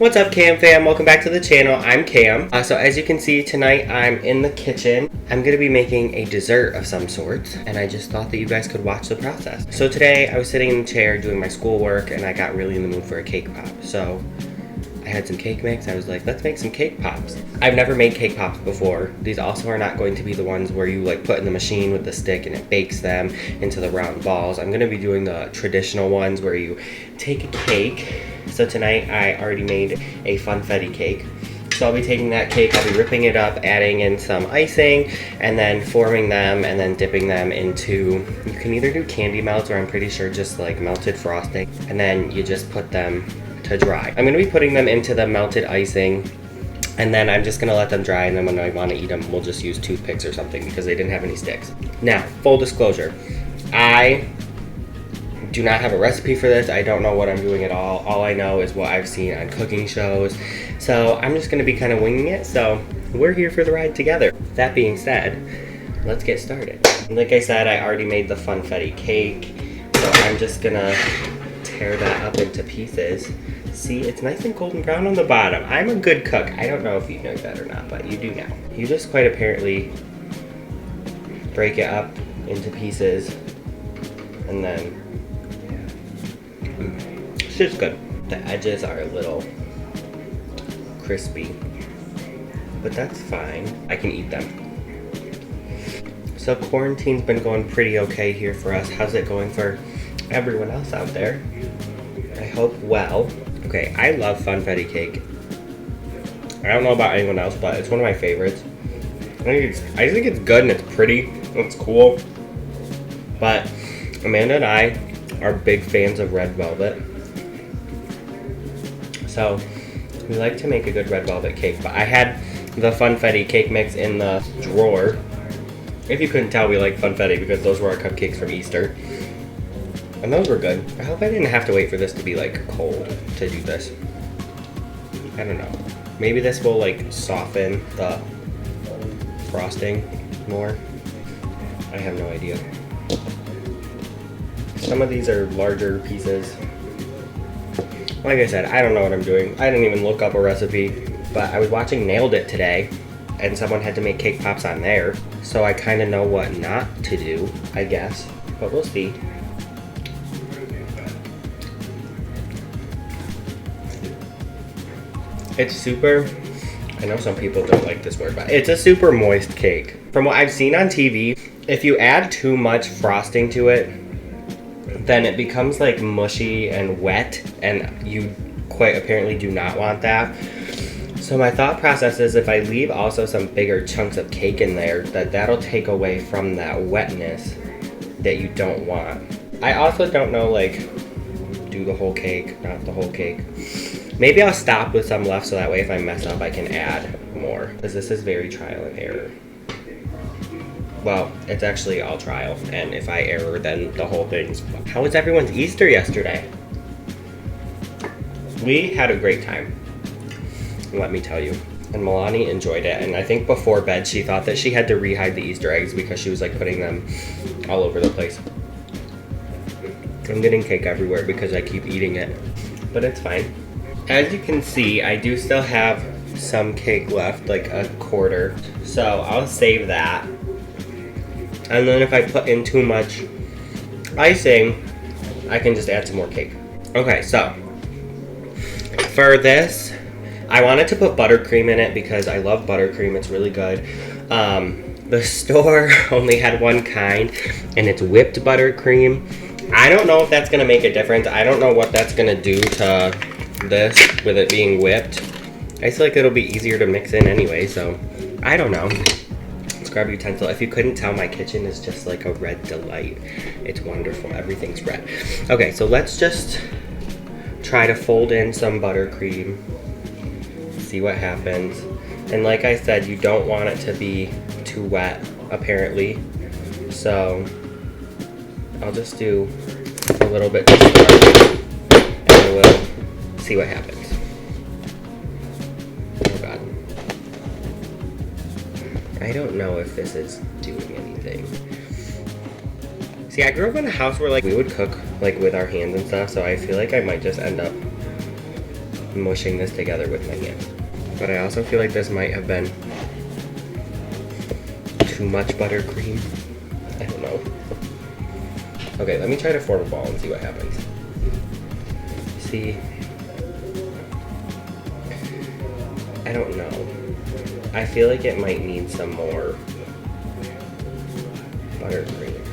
What's up, Cam fam? Welcome back to the channel. I'm Cam. So as you can see tonight, I'm in the kitchen. I'm gonna be making a dessert of some sort, and I just thought that you guys could watch the process. So today I was sitting in the chair doing my schoolwork, and I got really in the mood for a cake pop. So I had some cake mix. I was like, let's make some cake pops. I've never made cake pops before. These also are not going to be the ones where you like put in the machine with the stick and it bakes them into the round balls. I'm gonna be doing the traditional ones where you take a cake. So tonight I already made a funfetti cake. So I'll be taking that cake, I'll be ripping it up, adding in some icing, and then forming them and then dipping them into, you can either do candy melts or I'm pretty sure just like melted frosting. And then you just put them to dry. I'm gonna be putting them into the melted icing, and then I'm just gonna let them dry, and then when I wanna eat them, we'll just use toothpicks or something because they didn't have any sticks. Now, full disclosure, I do not have a recipe for this. I don't know what I'm doing at all. All I know is what I've seen on cooking shows. So I'm just gonna be kind of winging it. So we're here for the ride together. That being said, let's get started. Like I said, I already made the funfetti cake. So I'm just gonna tear that up into pieces. See, it's nice and golden brown on the bottom. I'm a good cook. I don't know if you know that or not, but you do now. You just quite apparently break it up into pieces and then it's just good. The edges are a little crispy, but that's fine. I can eat them. So quarantine's been going pretty okay here for us. How's it going for everyone else out there? I hope well. Okay, I love funfetti cake. I don't know about anyone else, but it's one of my favorites. I think it's good and it's pretty. It's cool. But Amanda and I are big fans of red velvet. So we like to make a good red velvet cake. But I had the funfetti cake mix in the drawer. If you couldn't tell, we like funfetti because those were our cupcakes from Easter. And those were good. I hope I didn't have to wait for this to be like cold to do this. I don't know. Maybe this will like soften the frosting more. I have no idea. Some of these are larger pieces. Like I said, I don't know what I'm doing. I didn't even look up a recipe, but I was watching Nailed It today and someone had to make cake pops on there. So I kind of know what not to do, I guess, but we'll see. It's super, I know some people don't like this word, but it's a super moist cake. From what I've seen on TV, if you add too much frosting to it, then it becomes like mushy and wet, and you quite apparently do not want that. So my thought process is if I leave also some bigger chunks of cake in there, that'll take away from that wetness that you don't want. I also don't know, like, do the whole cake, not the whole cake. Maybe I'll stop with some left so that way if I mess up I can add more, because this is very trial and error. Well, it's actually all trial, and if I error then the whole thing's... How was everyone's Easter yesterday? We had a great time, let me tell you. And Milani enjoyed it, and I think before bed she thought that she had to re-hide the Easter eggs because she was like putting them all over the place. I'm getting cake everywhere because I keep eating it, but it's fine. As you can see, I do still have some cake left, like a quarter. So I'll save that. And then if I put in too much icing, I can just add some more cake. Okay, so for this, I wanted to put buttercream in it because I love buttercream. It's really good. The store only had one kind, and it's whipped buttercream. I don't know if that's gonna make a difference. I don't know what that's gonna do to this with it being whipped. I feel like it'll be easier to mix in anyway, so I don't know. Let's grab a utensil. If you couldn't tell, my kitchen is just like a red delight. It's wonderful. Everything's red. Okay, so let's just try to fold in some buttercream. See what happens. And like I said, you don't want it to be too wet, apparently. So I'll just do a little bit to start, and we'll see what happens. Oh god. I don't know if this is doing anything. See, I grew up in a house where like we would cook like with our hands and stuff, so I feel like I might just end up mushing this together with my hands. But I also feel like this might have been too much buttercream. I don't know. Okay, let me try to form a ball and see what happens. See? I don't know. I feel like it might need some more buttercream.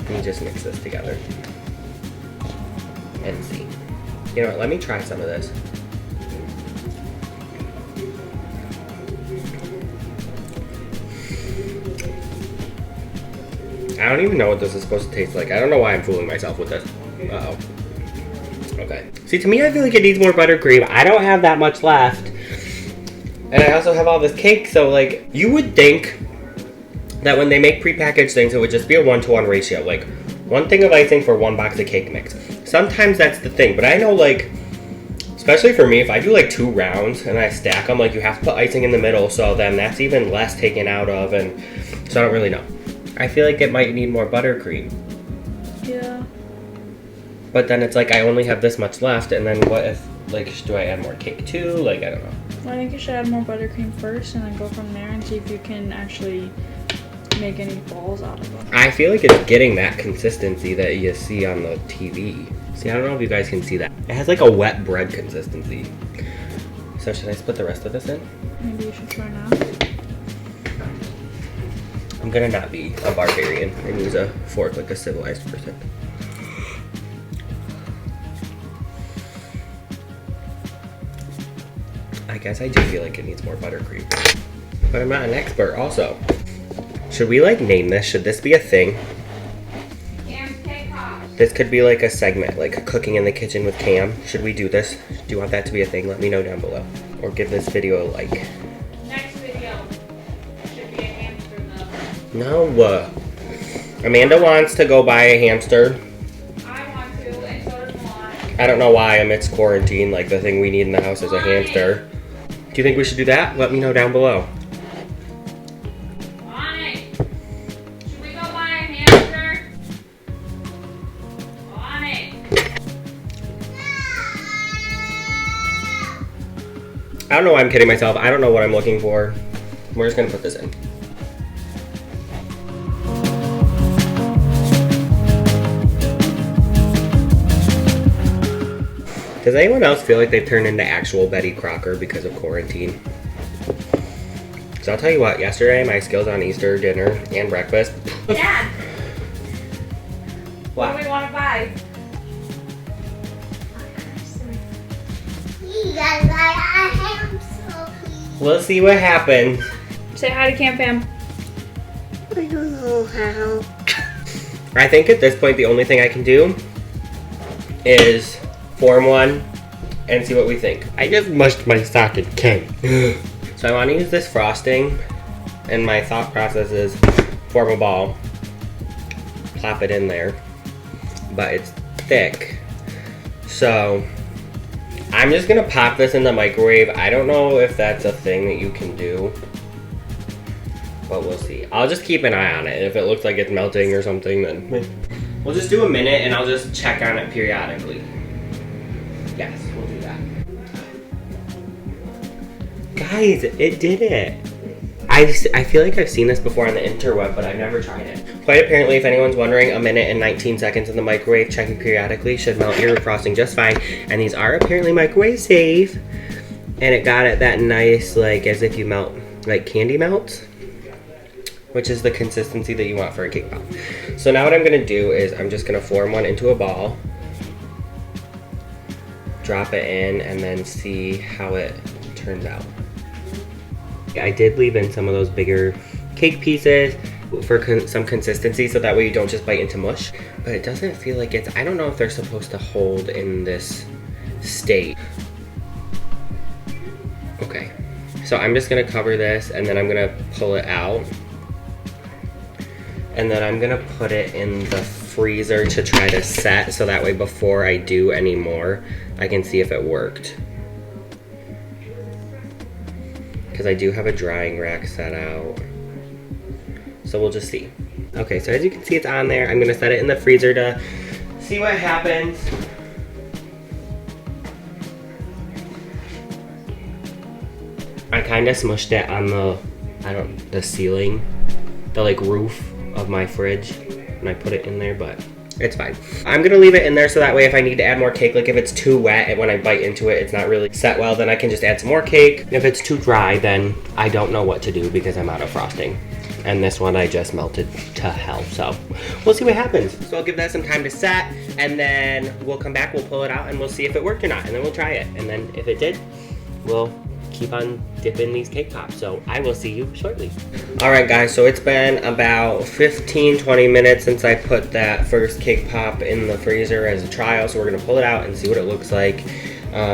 Let me just mix this together and see. You know what, let me try some of this. I don't even know what this is supposed to taste like. I don't know why I'm fooling myself with this. Uh-oh. Okay. See, to me, I feel like it needs more buttercream. I don't have that much left. And I also have all this cake, so, like, you would think that when they make prepackaged things, it would just be a 1-to-1 ratio. Like, 1 thing of icing for 1 box of cake mix. Sometimes that's the thing, but I know, like, especially for me, if I do, like, 2 rounds and I stack them, like, you have to put icing in the middle, so then that's even less taken out of, and so I don't really know. I feel like it might need more buttercream. Yeah. But then it's like I only have this much left, and then what if, like, do I add more cake too? Like, I don't know. Well, I think you should add more buttercream first and then go from there and see if you can actually make any balls out of them. I feel like it's getting that consistency that you see on the TV. See, I don't know if you guys can see that. It has like a wet bread consistency. So should I split the rest of this in? Maybe you should try now. I'm gonna not be a barbarian and use a fork like a civilized person. I guess I do feel like it needs more buttercream. But I'm not an expert also. Should we like name this? Should this be a thing? This could be like a segment, like cooking in the kitchen with Cam. Should we do this? Do you want that to be a thing? Let me know down below. Or give this video a like. Next video should be a hamster though. No. Amanda wants to go buy a hamster. I want to, and so does Milan. I don't know why amidst quarantine, like the thing we need in the house is a hamster. Do you think we should do that? Let me know down below. On it. Should we go buy a hamster? On it. I don't know why I'm kidding myself. I don't know what I'm looking for. We're just gonna put this in. Does anyone else feel like they've turned into actual Betty Crocker because of quarantine? So I'll tell you what, yesterday my skills on Easter dinner and breakfast. Dad, what What? do we want to buy? We'll see what happens. Say hi to Cam Fam. I don't know how. I think at this point the only thing I can do is form one and see what we think. I just mushed my sock and came. So I want to use this frosting, and my thought process is form a ball, plop it in there, but it's thick. So I'm just gonna pop this in the microwave. I don't know if that's a thing that you can do, but we'll see. I'll just keep an eye on it. If it looks like it's melting or something, then we'll just do a minute and I'll just check on it periodically. Yes, we'll do that. Guys, it did it. I feel like I've seen this before on the interweb, but I've never tried it. Quite apparently, if anyone's wondering, a minute and 19 seconds in the microwave, checking periodically, should melt your frosting just fine. And these are apparently microwave safe. And it got it that nice, like, as if you melt, like candy melts, which is the consistency that you want for a cake pop. So now what I'm gonna do is I'm just gonna form one into a ball, drop it in, and then see how it turns out. I did leave in some of those bigger cake pieces for some consistency, so that way you don't just bite into mush. But it doesn't feel like it's, I don't know if they're supposed to hold in this state. Okay, so I'm just gonna cover this and then I'm gonna pull it out. And then I'm gonna put it in the freezer to try to set, so that way before I do any more, I can see if it worked. Because I do have a drying rack set out. So we'll just see. Okay, so as you can see, it's on there. I'm gonna set it in the freezer to see what happens. I kind of smushed it on the ceiling, the like roof of my fridge, and I put it in there, but it's fine. I'm gonna leave it in there so that way if I need to add more cake, like if it's too wet and when I bite into it, it's not really set well, then I can just add some more cake. If it's too dry, then I don't know what to do because I'm out of frosting. And this one I just melted to hell, so we'll see what happens. So I'll give that some time to set, and then we'll come back, we'll pull it out, and we'll see if it worked or not, and then we'll try it. And then if it did, we'll keep on dipping these cake pops. So I will see you shortly. All right, guys, so it's been about 15-20 minutes since I put that first cake pop in the freezer as a trial. So we're gonna pull it out and see what it looks like,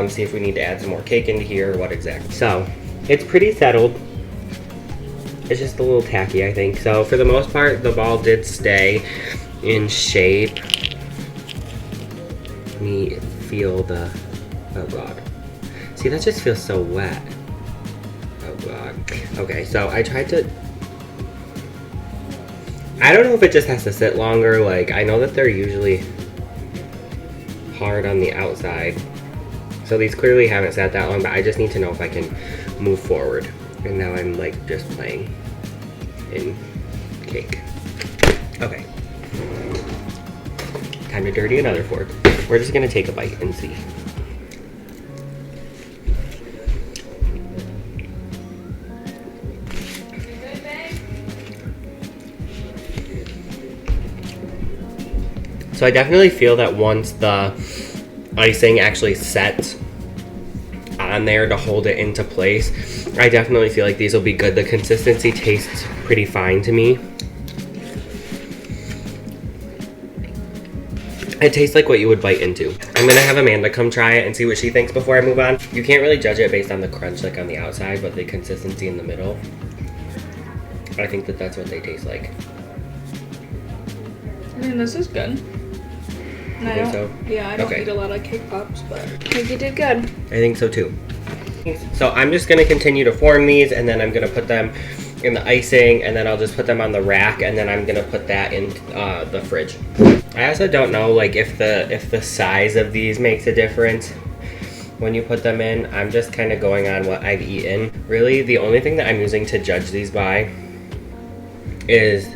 see if we need to add some more cake into here or what exactly. So it's pretty settled. It's just a little tacky, I think. So for the most part, the ball did stay in shape. Let me feel the, oh God. See, that just feels so wet. Oh God. Okay, so I tried to, I don't know if it just has to sit longer. Like, I know that they're usually hard on the outside. So these clearly haven't sat that long, but I just need to know if I can move forward. And now I'm like just playing in cake. Okay. Time to dirty another fork. We're just gonna take a bite and see. So I definitely feel that once the icing actually sets on there to hold it into place, I definitely feel like these will be good. The consistency tastes pretty fine to me. It tastes like what you would bite into. I'm gonna have Amanda come try it and see what she thinks before I move on. You can't really judge it based on the crunch like on the outside, but the consistency in the middle, I think that that's what they taste like. I mean, this is good. And You think so? Yeah, I don't eat a lot of cake pops, but I think you did good. I think so too. So I'm just gonna continue to form these, and then I'm gonna put them in the icing, and then I'll just put them on the rack, and then I'm gonna put that in the fridge. I also don't know like if the size of these makes a difference when you put them in. I'm just kind of going on what I've eaten. Really, the only thing that I'm using to judge these by is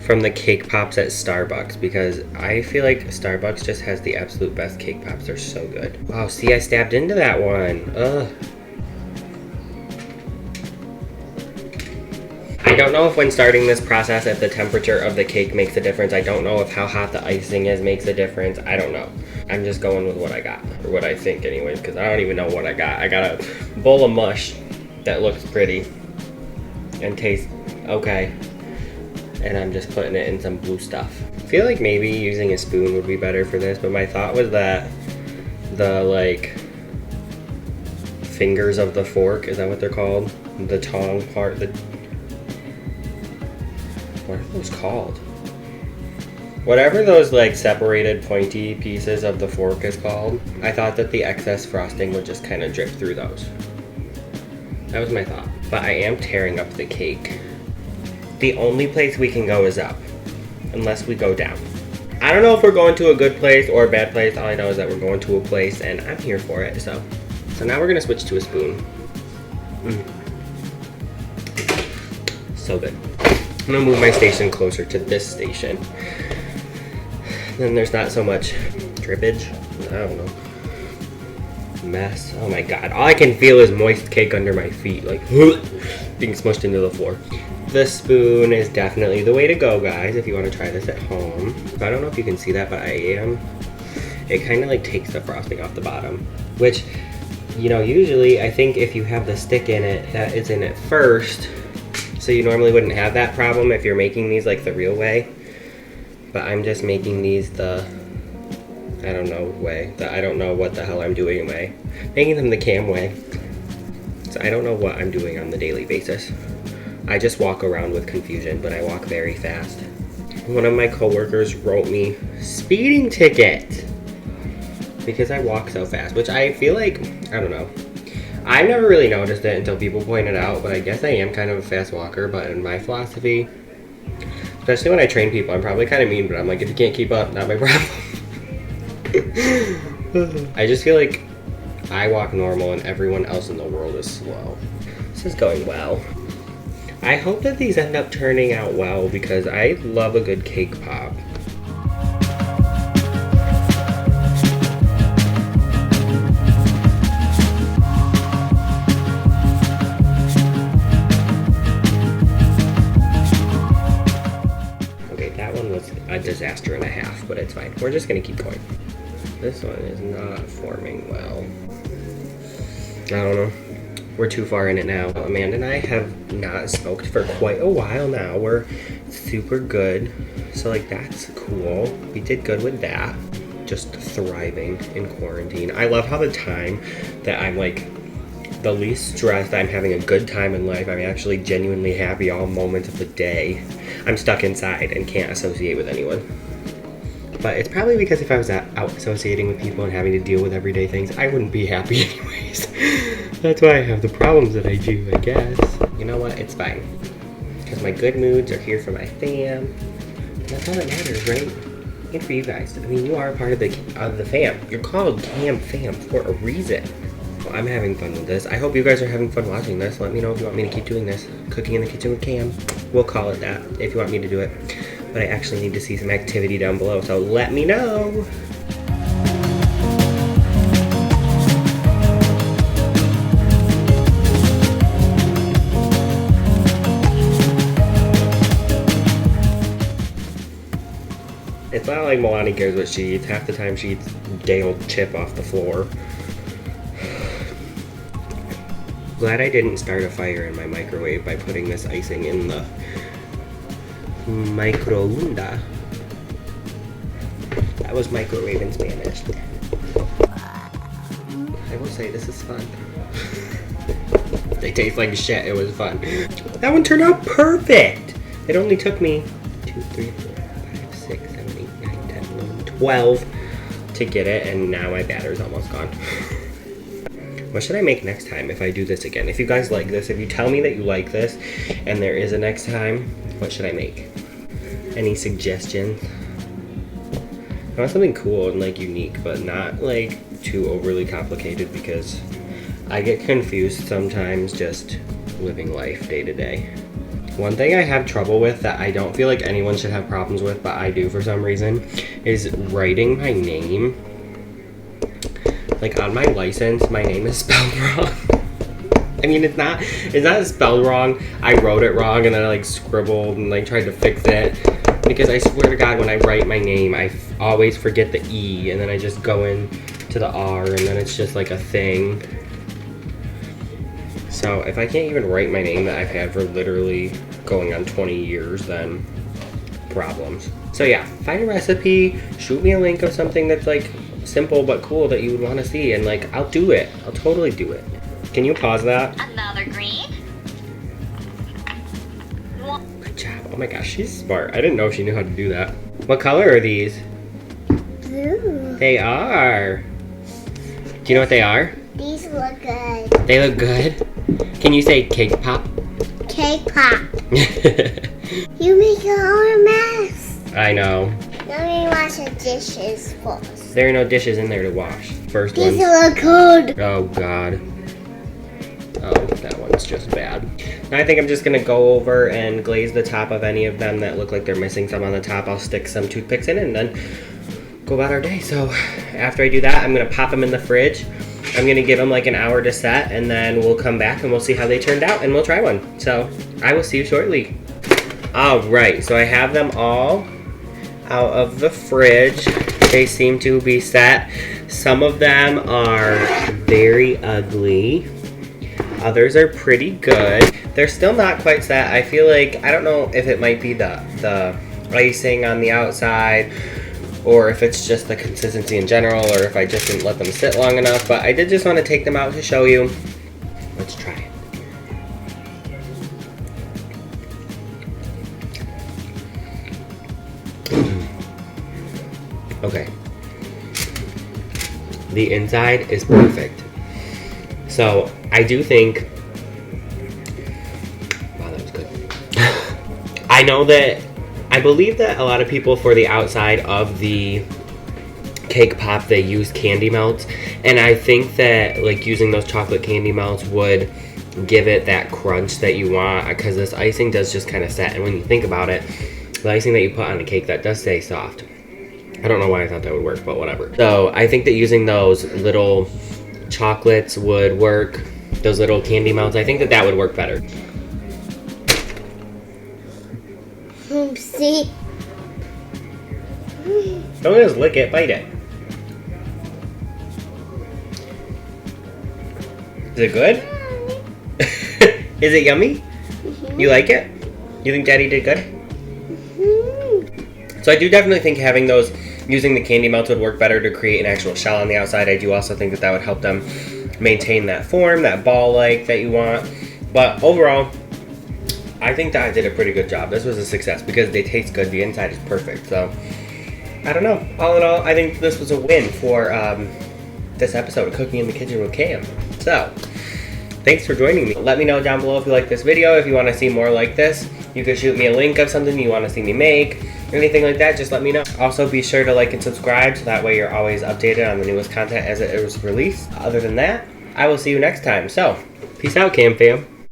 from the cake pops at Starbucks, because I feel like Starbucks just has the absolute best cake pops. They're so good. Wow, see, I stabbed into that one. Ugh. I don't know if when starting this process, if the temperature of the cake makes a difference. I don't know if how hot the icing is makes a difference. I don't know. I'm just going with what I got, or what I think anyways, because I don't even know what I got. I got a bowl of mush that looks pretty and tastes okay. And I'm just putting it in some blue stuff. I feel like maybe using a spoon would be better for this, but my thought was that the like fingers of the fork, is that what they're called? The tongue part, what are those called? Whatever those like separated pointy pieces of the fork is called, I thought that the excess frosting would just kind of drip through those. That was my thought. But I am tearing up the cake. The only place we can go is up, unless we go down. I don't know if we're going to a good place or a bad place. All I know is that we're going to a place, and I'm here for it. So now we're gonna switch to a spoon. So good. I'm gonna move my station closer to this station. Then there's not so much drippage. I don't know. Mess. Oh my God. All I can feel is moist cake under my feet, like being smushed into the floor. The spoon is definitely the way to go, guys, if you want to try this at home. I don't know if you can see that, but I am. It kind of like takes the frosting off the bottom, which, you know, usually I think if you have the stick in it, that is in it first. So you normally wouldn't have that problem if you're making these like the real way. But I'm just making these the, I don't know way. The I don't know what the hell I'm doing way. Making them the Cam way. So I don't know what I'm doing on the daily basis. I just walk around with confusion, but I walk very fast. One of my coworkers wrote me speeding ticket because I walk so fast, which I feel like, I don't know. I never really noticed it until people pointed out, but I guess I am kind of a fast walker. But in my philosophy, especially when I train people, I'm probably kind of mean, but I'm like, if you can't keep up, not my problem. I just feel like I walk normal and everyone else in the world is slow. This is going well. I hope that these end up turning out well because I love a good cake pop. Okay, that one was a disaster and a half, but it's fine. We're just gonna keep going. This one is not forming well. I don't know. We're too far in it now. Amanda and I have not smoked for quite a while now. We're super good. So like that's cool. We did good with that. Just thriving in quarantine. I love how the time that I'm like the least stressed, I'm having a good time in life. I'm actually genuinely happy all moments of the day. I'm stuck inside and can't associate with anyone. But it's probably because if I was out associating with people and having to deal with everyday things, I wouldn't be happy anyways. That's why I have the problems that I do, I guess. You know what? It's fine. Because my good moods are here for my fam. And that's all that matters, right? And for you guys. I mean, you are a part of the fam. You're called Cam Fam for a reason. Well, I'm having fun with this. I hope you guys are having fun watching this. Let me know if you want me to keep doing this. Cooking in the kitchen with Cam. We'll call it that if you want me to do it. But I actually need to see some activity down below, so let me know. It's not like Milani cares what she eats. Half the time she eats day old chip off the floor. Glad I didn't start a fire in my microwave by putting this icing in the microonda. That was microwave in Spanish. I will say this is fun. They taste like shit. It was fun. That one turned out perfect. It only took me 2, 3, 4, 5, 6, 7, 8, 9, 10, 11, 12 to get it, and now my batter's almost gone. What should I make next time if I do this again? If you guys like this, if you tell me that you like this and there is a next time, what should I make? Any suggestions? I want something cool and like unique, but not like too overly complicated because I get confused sometimes just living life day to day. One thing I have trouble with that I don't feel like anyone should have problems with, but I do for some reason, is writing my name. Like on my license, my name is spelled wrong. I mean, it's not spelled wrong. I wrote it wrong and then I like scribbled and like tried to fix it. Because I swear to God, when I write my name, I always forget the E and then I just go in to the R and then it's just like a thing. So if I can't even write my name that I've had for literally going on 20 years, then problems. So yeah, find a recipe, shoot me a link of something that's like simple but cool that you would want to see, and like I'll do it. I'll totally do it. Can you pause that? Another green. Good job. Oh my gosh, she's smart. I didn't know she knew how to do that. What color are these? Blue. They are. Do you know what they are? These look good. They look good. Can you say cake pop? Cake pop. You make your own mess. I know. Let me wash the dishes first. There are no dishes in there to wash. First These one. look good. Oh God. Oh, that one's just bad. Now I think I'm just gonna go over and glaze the top of any of them that look like they're missing some on the top. I'll stick some toothpicks in it and then go about our day. So after I do that, I'm gonna pop them in the fridge. I'm gonna give them like an hour to set, and then we'll come back and we'll see how they turned out and we'll try one. So I will see you shortly. All right, so I have them all out of the fridge. They seem to be set. Some of them are very ugly. Others are pretty good. They're still not quite set. I feel like, I don't know if it might be the icing on the outside, or if it's just the consistency in general, or if I just didn't let them sit long enough, but I did just want to take them out to show you. Let's try it. Okay. The inside is perfect. So I do think, wow, that was good. I believe that a lot of people for the outside of the cake pop, they use candy melts, and I think that like using those chocolate candy melts would give it that crunch that you want, because this icing does just kind of set, and when you think about it, the icing that you put on a cake, that does stay soft. I don't know why I thought that would work, but whatever. So I think that using those little chocolates would work, those little candy melts, I think that that would work better. See? Don't just lick it, bite it. Is it good? Is it yummy? You like it? You think Daddy did good? So I do definitely think having those, using the candy melts would work better to create an actual shell on the outside. I do also think that that would help them maintain that form, that ball-like that you want. But overall, I think that I did a pretty good job. This was a success because they taste good. The inside is perfect. So I don't know. All in all, I think this was a win for this episode of Cooking in the Kitchen with Cam. So thanks for joining me. Let me know down below if you like this video. If you want to see more like this, you can shoot me a link of something you want to see me make. Anything like that, just let me know. Also, be sure to like and subscribe so that way you're always updated on the newest content as it is released. Other than that, I will see you next time. So, peace out, Cam fam.